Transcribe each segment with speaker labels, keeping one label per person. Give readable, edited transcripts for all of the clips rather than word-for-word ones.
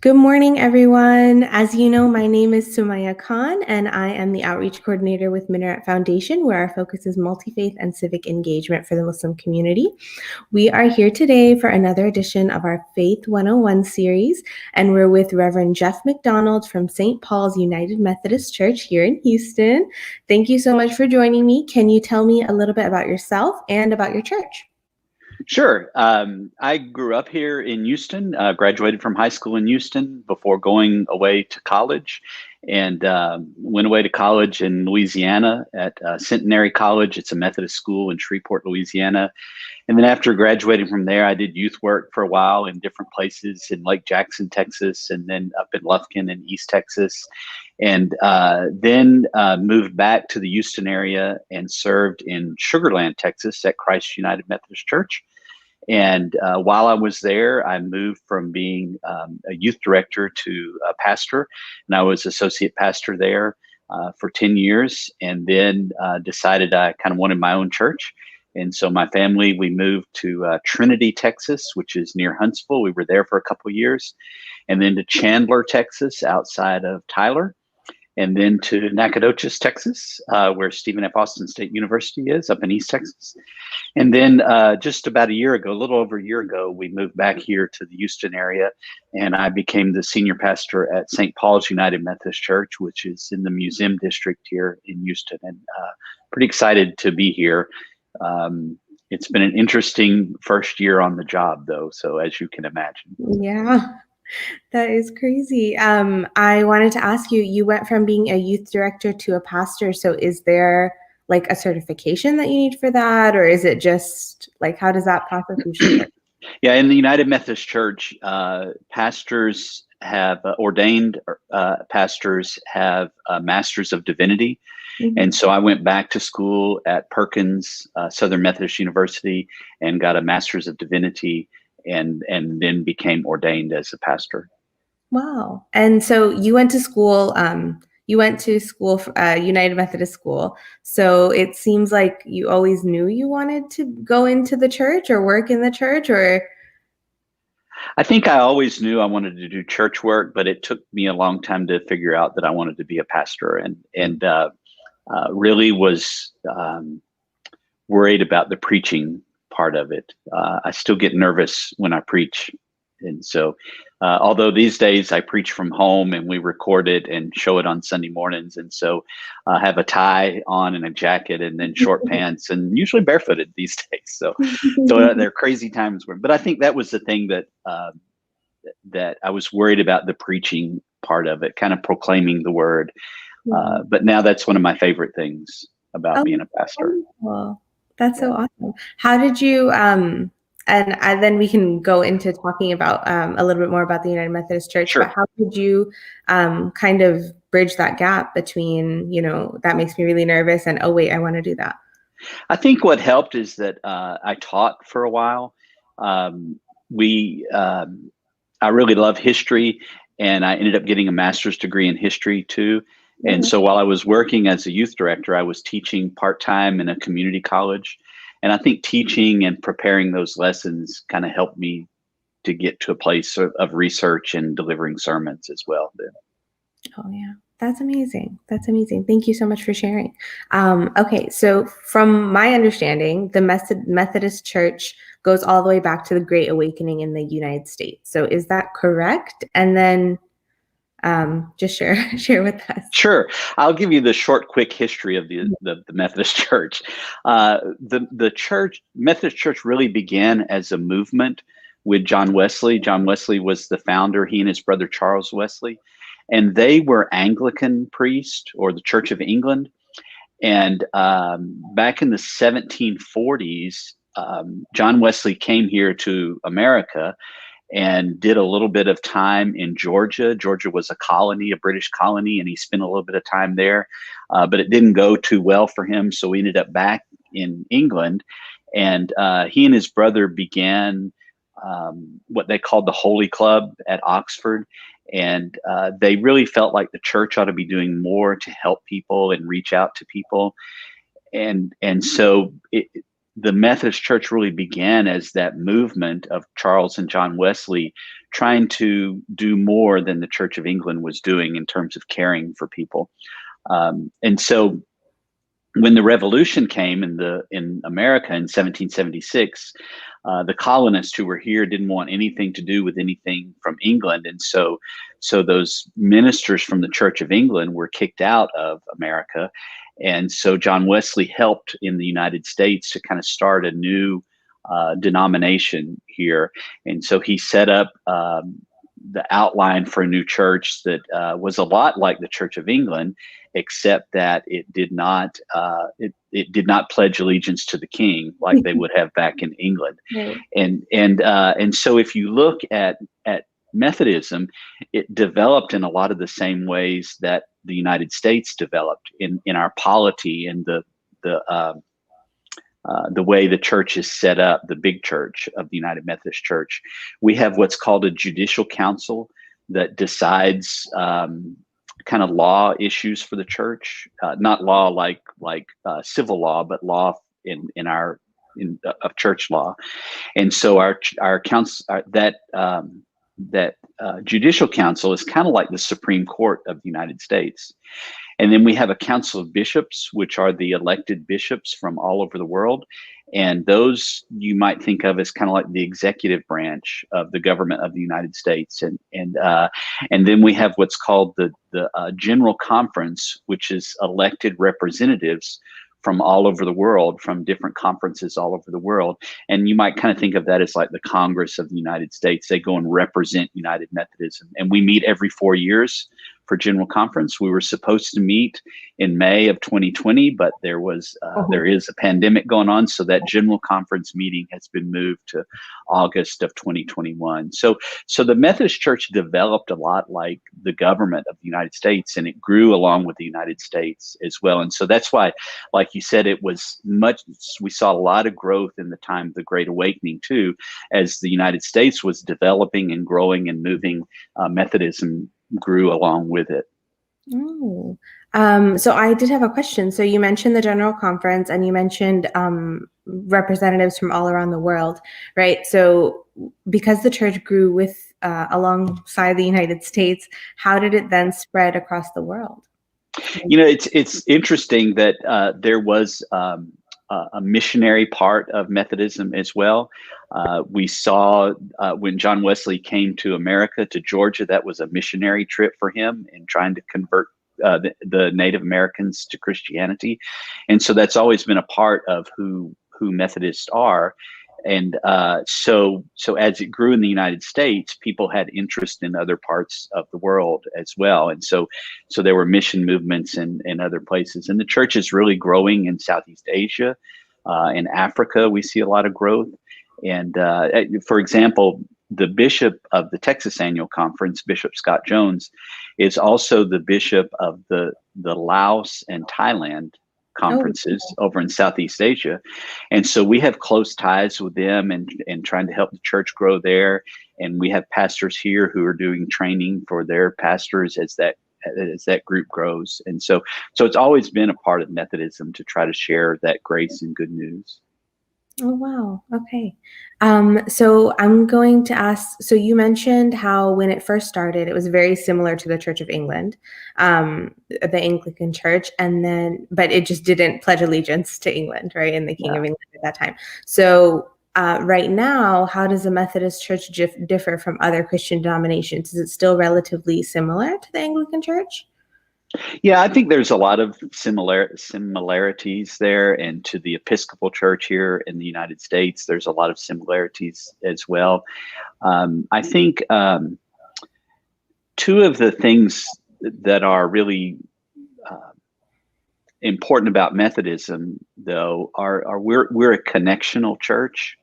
Speaker 1: Good morning, everyone. As you know, my name is Sumaya Khan, and I am the Outreach Coordinator with Minaret Foundation, where our focus is multi-faith and civic engagement for the Muslim community. We are here today for another edition of our Faith 101 series, and we're with Reverend Jeff McDonald from St. Paul's United Methodist Church here in Houston. Thank you so much for joining me. Can you tell me a little bit about yourself and about your church?
Speaker 2: Sure. I grew up here in Houston, graduated from high school in Houston before going away to college, and went away to college in Louisiana at Centenary College. It's a Methodist school in Shreveport, Louisiana. And then after graduating from there, I did youth work for a while in different places in Lake Jackson, Texas, and then up in Lufkin in East Texas. And then moved back to the Houston area and served in Sugar Land, Texas at Christ United Methodist Church. And while I was there, I moved from being a youth director to a pastor, and I was associate pastor there for 10 years, and then decided I kind of wanted my own church. And so my family, we moved to Trinity, Texas, which is near Huntsville. We were there for a couple of years, and then to Chandler, Texas, outside of Tyler, and then to Nacogdoches, Texas, where Stephen F. Austin State University is up in East Texas. And then just about a year ago, a little over a year ago, we moved back here to the Houston area, and I became the senior pastor at St. Paul's United Methodist Church, which is in the Museum District here in Houston, and pretty excited to be here. It's been an interesting first year on the job, though, so as you can imagine.
Speaker 1: Yeah. That is crazy. I wanted to ask you, you went from being a youth director to a pastor. So is there like a certification that you need for that? Or is it just like, how does that process usually work?
Speaker 2: Yeah, in the United Methodist Church, pastors have ordained pastors have Masters of Divinity.
Speaker 1: Mm-hmm.
Speaker 2: And so I went back to school at Perkins Southern Methodist University and got a Master's of Divinity, and then became ordained as a pastor.
Speaker 1: Wow. And so you went to school, United Methodist School. So it seems like you always knew you wanted to go into the church or work in the church, or?
Speaker 2: I think I always knew I wanted to do church work, but it took me a long time to figure out that I wanted to be a pastor, and really was worried about the preaching part of it. I still get nervous when I preach. And so, although these days I preach from home and we record it and show it on Sunday mornings, and so I have a tie on and a jacket and then short pants and usually barefooted these days. So there are crazy times but I think that was the thing that I was worried about, the preaching part of it, kind of proclaiming the word. But now that's one of my favorite things about being a pastor.
Speaker 1: Well, that's so awesome. How did you, and then we can go into talking about a little bit more about the United Methodist Church,
Speaker 2: Sure.
Speaker 1: But how did you kind of bridge that gap between, that makes me really nervous and, oh, wait, I want to do that?
Speaker 2: I think what helped is that I taught for a while. I really love history, and I ended up getting a master's degree in history too. And so while I was working as a youth director, I was teaching part-time in a community college. And I think teaching and preparing those lessons kind of helped me to get to a place of research and delivering sermons as well.
Speaker 1: Oh, yeah. That's amazing. That's amazing. Thank you so much for sharing. Okay, so from my understanding, the Methodist Church goes all the way back to the Great Awakening in the United States. So is that correct? And then just share with us.
Speaker 2: Sure. I'll give you the short, quick history of the Methodist Church. The Methodist Church really began as a movement with John Wesley. John Wesley was the founder, he and his brother Charles Wesley, and they were Anglican priests, or the Church of England. And back in the 1740s, John Wesley came here to America and did a little bit of time in Georgia. Georgia was a colony, a British colony, and he spent a little bit of time there, but it didn't go too well for him. So he ended up back in England, and he and his brother began what they called the Holy Club at Oxford. And they really felt like the church ought to be doing more to help people and reach out to people. And so the Methodist Church really began as that movement of Charles and John Wesley trying to do more than the Church of England was doing in terms of caring for people. And so when the Revolution came in America in 1776, the colonists who were here didn't want anything to do with anything from England, and so those ministers from the Church of England were kicked out of America, and so John Wesley helped in the United States to kind of start a new denomination here, and so he set up the outline for a new church that was a lot like the Church of England, except that it did not pledge allegiance to the king like they would have back in England.
Speaker 1: Right.
Speaker 2: And so if you look at Methodism, it developed in a lot of the same ways that the United States developed in our polity and the way the church is set up, the big church of the United Methodist Church. We have what's called a judicial council that decides kind of law issues for the church, not law like civil law, but law of church law. And so our council, that judicial council is kind of like the Supreme Court of the United States. And then we have a council of bishops, which are the elected bishops from all over the world. And those you might think of as kind of like the executive branch of the government of the United States. And then we have what's called the General Conference, which is elected representatives from all over the world, from different conferences all over the world. And you might kind of think of that as like the Congress of the United States. They go and represent United Methodism. And we meet every 4 years for General Conference. We were supposed to meet in May of 2020, but there is a pandemic going on. So that General Conference meeting has been moved to August of 2021. So the Methodist Church developed a lot like the government of the United States, and it grew along with the United States as well. And so that's why, like you said, we saw a lot of growth in the time of the Great Awakening too, as the United States was developing and growing and moving. Methodism grew along with it.
Speaker 1: Oh, so I did have a question. So you mentioned the General Conference and you mentioned representatives from all around the world, right? So because the church grew with alongside the United States, how did it then spread across the world?
Speaker 2: You know, it's interesting that there was a missionary part of Methodism as well. We saw when John Wesley came to America, to Georgia, that was a missionary trip for him in trying to convert the Native Americans to Christianity. And so that's always been a part of who Methodists are. And so as it grew in the United States, people had interest in other parts of the world as well. And so there were mission movements in other places. And the church is really growing in Southeast Asia. In Africa, we see a lot of growth. And for example, the bishop of the Texas Annual Conference, Bishop Scott Jones, is also the bishop of the Laos and Thailand conferences over in Southeast Asia. And so we have close ties with them and trying to help the church grow there. And we have pastors here who are doing training for their pastors as that group grows. And so it's always been a part of Methodism to try to share that grace and good news.
Speaker 1: Oh, wow. Okay. So I'm going to ask, so you mentioned how when it first started, it was very similar to the Church of England, the Anglican Church, but it just didn't pledge allegiance to England, right? And the King of England at that time. So right now, how does the Methodist Church differ from other Christian denominations? Is it still relatively similar to the Anglican Church?
Speaker 2: Yeah, I think there's a lot of similarities there, and to the Episcopal Church here in the United States, there's a lot of similarities as well. I think two of the things that are really important about Methodism, though, are we're a connectional church.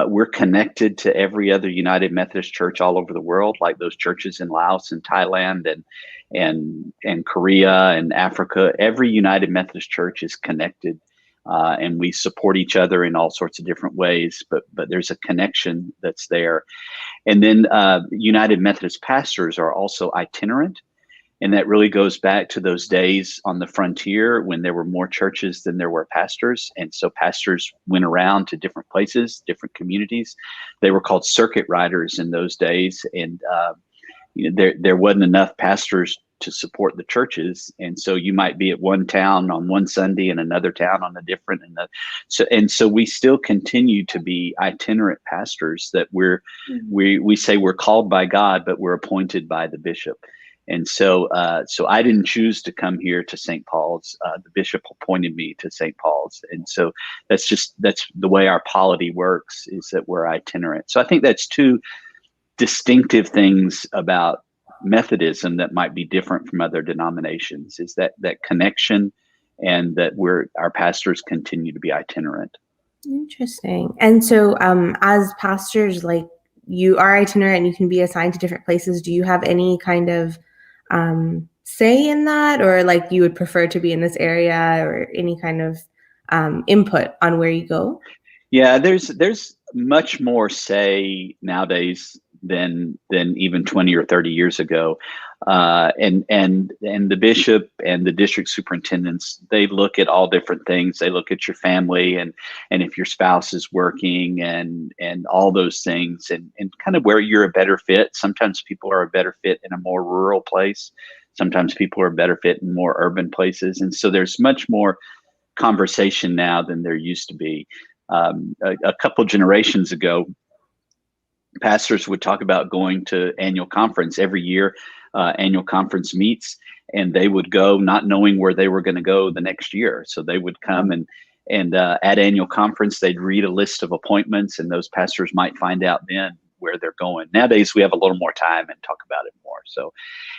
Speaker 2: We're connected to every other United Methodist Church all over the world, like those churches in Laos and Thailand and Korea and Africa. Every United Methodist Church is connected, and we support each other in all sorts of different ways. But there's a connection that's there. And then United Methodist pastors are also itinerant. And that really goes back to those days on the frontier when there were more churches than there were pastors. And so pastors went around to different places, different communities. They were called circuit riders in those days. And there wasn't enough pastors to support the churches. And so you might be at one town on one Sunday and another town on a different. So we still continue to be itinerant pastors that we say we're called by God, but we're appointed by the bishop. And so I didn't choose to come here to St. Paul's. The bishop appointed me to St. Paul's. And so that's the way our polity works, is that we're itinerant. So I think that's two distinctive things about Methodism that might be different from other denominations, is that connection, and that our pastors continue to be itinerant.
Speaker 1: Interesting. And so as pastors, like, you are itinerant and you can be assigned to different places. Do you have any kind of say in that, or like you would prefer to be in this area, or any kind of input on where you go?
Speaker 2: Yeah, there's much more say nowadays than even 20 or 30 years ago. And the bishop and the district superintendents, they look at all different things. They look at your family and if your spouse is working and all those things, and kind of where you're a better fit. Sometimes people are a better fit in a more rural place. Sometimes people are a better fit in more urban places. And so there's much more conversation now than there used to be. A couple generations ago, pastors would talk about going to annual conference every year. Annual conference meets, and they would go not knowing where they were going to go the next year. So they would come and at annual conference, they'd read a list of appointments, and those pastors might find out then where they're going. Nowadays, we have a little more time and talk about it more. So,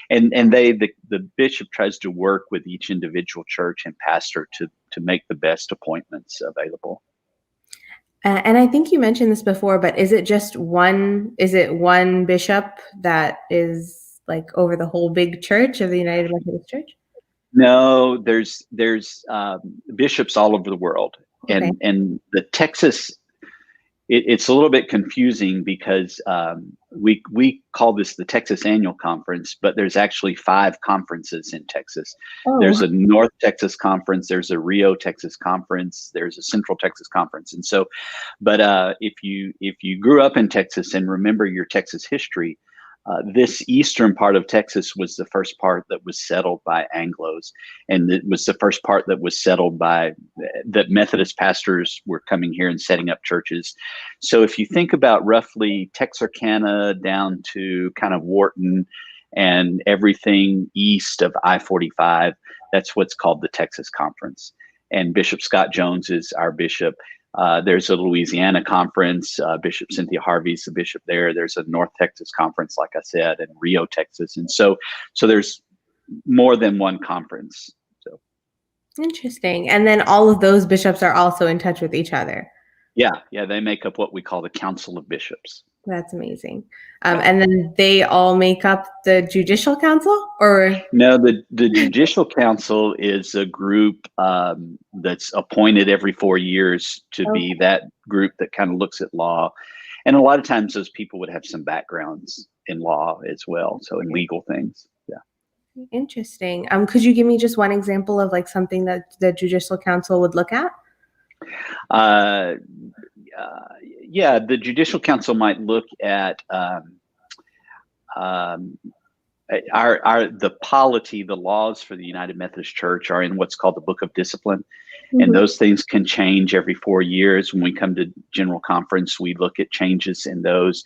Speaker 2: and the bishop tries to work with each individual church and pastor to make the best appointments available.
Speaker 1: And I think you mentioned this before, but is it one bishop that is like over the whole big church of the United Methodist Church?
Speaker 2: No, there's bishops all over the world.
Speaker 1: Okay.
Speaker 2: And the Texas, it's a little bit confusing because we call this the Texas Annual Conference, but there's actually 5 conferences in Texas.
Speaker 1: Oh.
Speaker 2: There's a North Texas Conference, there's a Rio Texas Conference, there's a Central Texas Conference. And so, but if you grew up in Texas and remember your Texas history, this eastern part of Texas was the first part that was settled by Anglos, and it was the first part that was settled by that Methodist pastors were coming here and setting up churches. So if you think about roughly Texarkana down to kind of Wharton and everything east of I-45, that's what's called the Texas Conference. And Bishop Scott Jones is our bishop. There's a Louisiana conference. Bishop Cynthia Harvey's the bishop there. There's a North Texas conference, like I said, and Rio, Texas. And so there's more than one conference. So
Speaker 1: interesting. And then all of those bishops are also in touch with each other.
Speaker 2: Yeah, they make up what we call the Council of Bishops.
Speaker 1: That's amazing. And then they all make up the Judicial Council, or?
Speaker 2: No, the Judicial Council is a group that's appointed every 4 years to be that group that kind of looks at law. And a lot of times those people would have some backgrounds in law as well, so in legal things. Yeah.
Speaker 1: Interesting. Could you give me just one example of like something that the Judicial Council would look at?
Speaker 2: Yeah, the Judicial Council might look at the polity, the laws for the United Methodist Church are in what's called the Book of Discipline. Mm-hmm. And those things can change every 4 years. When we come to General Conference, we look at changes in those.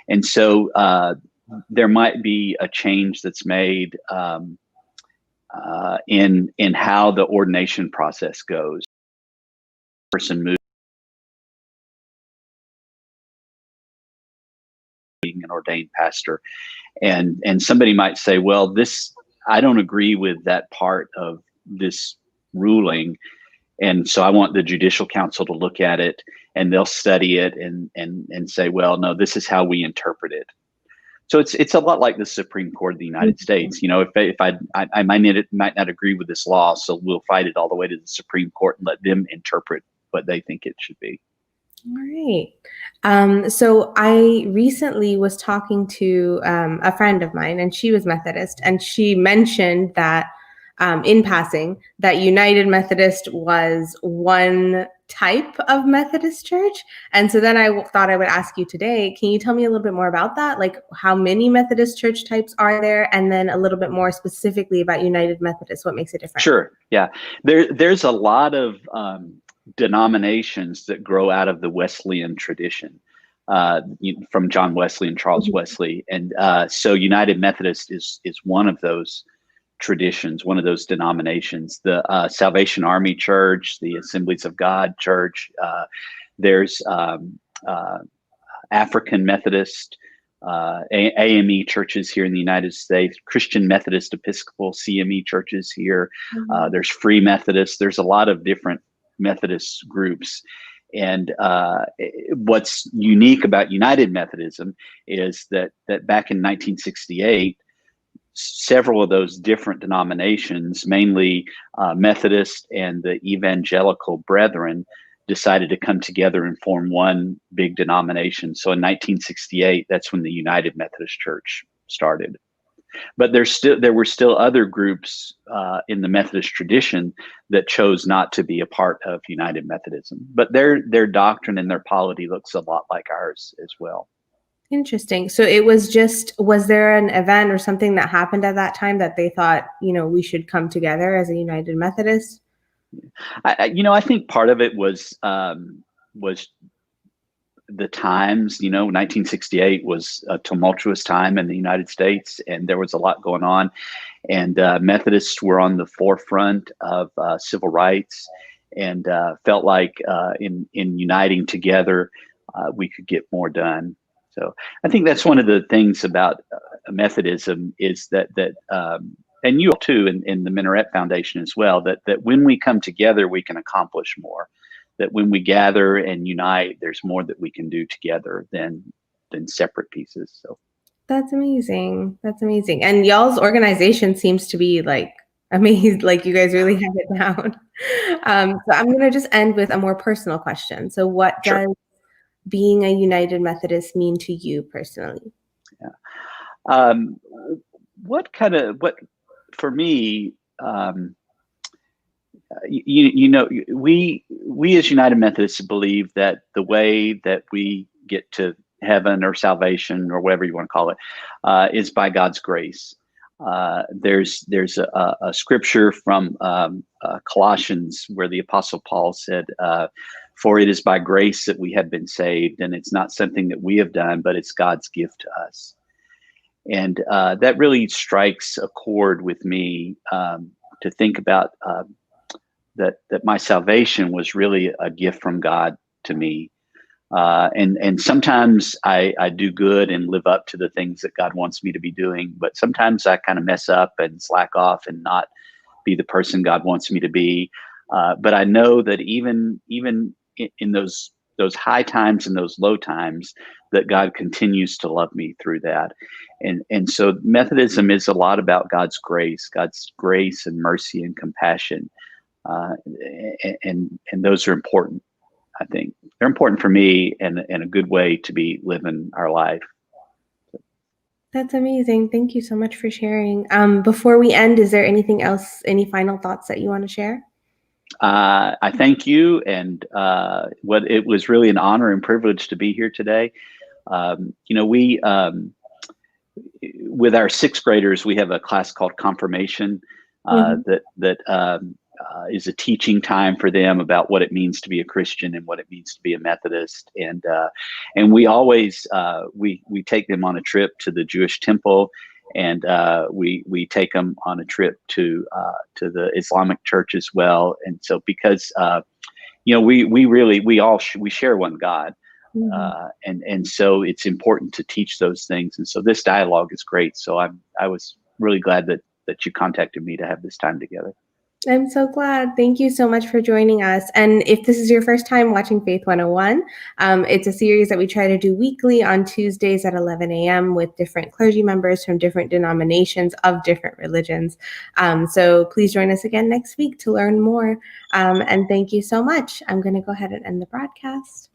Speaker 2: And so there might be a change that's made in how the ordination process goes. Person moves being an ordained pastor, and somebody might say, well, I don't agree with that part of this ruling, and so I want the Judicial Council to look at it, and they'll study it and say, well, no, this is how we interpret it. So it's a lot like the Supreme Court of the United States. You know, if I might not agree with this law, so we'll fight it all the way to the Supreme Court and let them interpret what they think it should be.
Speaker 1: All right. So I recently was talking to a friend of mine, and she was Methodist, and she mentioned that in passing that United Methodist was one type of Methodist church. And so then I thought I would ask you today, can you tell me a little bit more about that? Like how many Methodist church types are there? And then a little bit more specifically about United Methodist, what makes it different?
Speaker 2: Sure. Yeah. There's a lot of denominations that grow out of the Wesleyan tradition, from John Wesley and Charles Wesley, and so United Methodist is one of those traditions, one of those denominations. The Salvation Army Church, the Assemblies of God Church. There's African Methodist, AME churches here in the United States, Christian Methodist Episcopal CME churches here. There's Free Methodist. There's a lot of different Methodist groups. And what's unique about United Methodism is that back in 1968, several of those different denominations, mainly Methodist and the Evangelical Brethren, decided to come together and form one big denomination. So in 1968, that's when the United Methodist Church started. But there were still other groups in the Methodist tradition that chose not to be a part of United Methodism. But their doctrine and their polity looks a lot like ours as well.
Speaker 1: Interesting. So it was was there an event or something that happened at that time that they thought, we should come together as a United Methodist?
Speaker 2: I think part of it was the times. 1968 was a tumultuous time in the United States, and there was a lot going on. And Methodists were on the forefront of civil rights, and felt like in uniting together, we could get more done. So I think that's one of the things about Methodism is that and you too in the Minaret Foundation as well, that when we come together, we can accomplish more. That when we gather and unite, there's more that we can do together than separate pieces. So
Speaker 1: that's amazing. That's amazing. And y'all's organization seems to be like amazing. Like you guys really have it down. So I'm going to just end with a more personal question. So what
Speaker 2: Sure.
Speaker 1: does being a United Methodist mean to you personally?
Speaker 2: Yeah. For me, we as United Methodists believe that the way that we get to heaven or salvation or whatever you want to call it is by God's grace. There's a scripture from Colossians where the Apostle Paul said, "For it is by grace that we have been saved, and it's not something that we have done, but it's God's gift to us." And that really strikes a chord with me to think about that my salvation was really a gift from God to me. And sometimes I do good and live up to the things that God wants me to be doing, but sometimes I kind of mess up and slack off and not be the person God wants me to be. But I know that even in those high times and those low times, that God continues to love me through that. And so Methodism is a lot about God's grace and mercy and compassion. And those are important. I think they're important for me and a good way to be living our life.
Speaker 1: That's amazing. Thank you so much for sharing. Before we end, is there anything else, any final thoughts that you want to share?
Speaker 2: I thank you, and it was really an honor and privilege to be here today. We with our sixth graders, we have a class called Confirmation that is a teaching time for them about what it means to be a Christian and what it means to be a Methodist. And we always we take them on a trip to the Jewish temple, and we take them on a trip to the Islamic church as well. And so because we share one God. And so it's important to teach those things. And so this dialogue is great. So I was really glad that you contacted me to have this time together.
Speaker 1: I'm so glad. Thank you so much for joining us. And if this is your first time watching Faith 101, it's a series that we try to do weekly on Tuesdays at 11 a.m. with different clergy members from different denominations of different religions. So please join us again next week to learn more. And thank you so much. I'm going to go ahead and end the broadcast.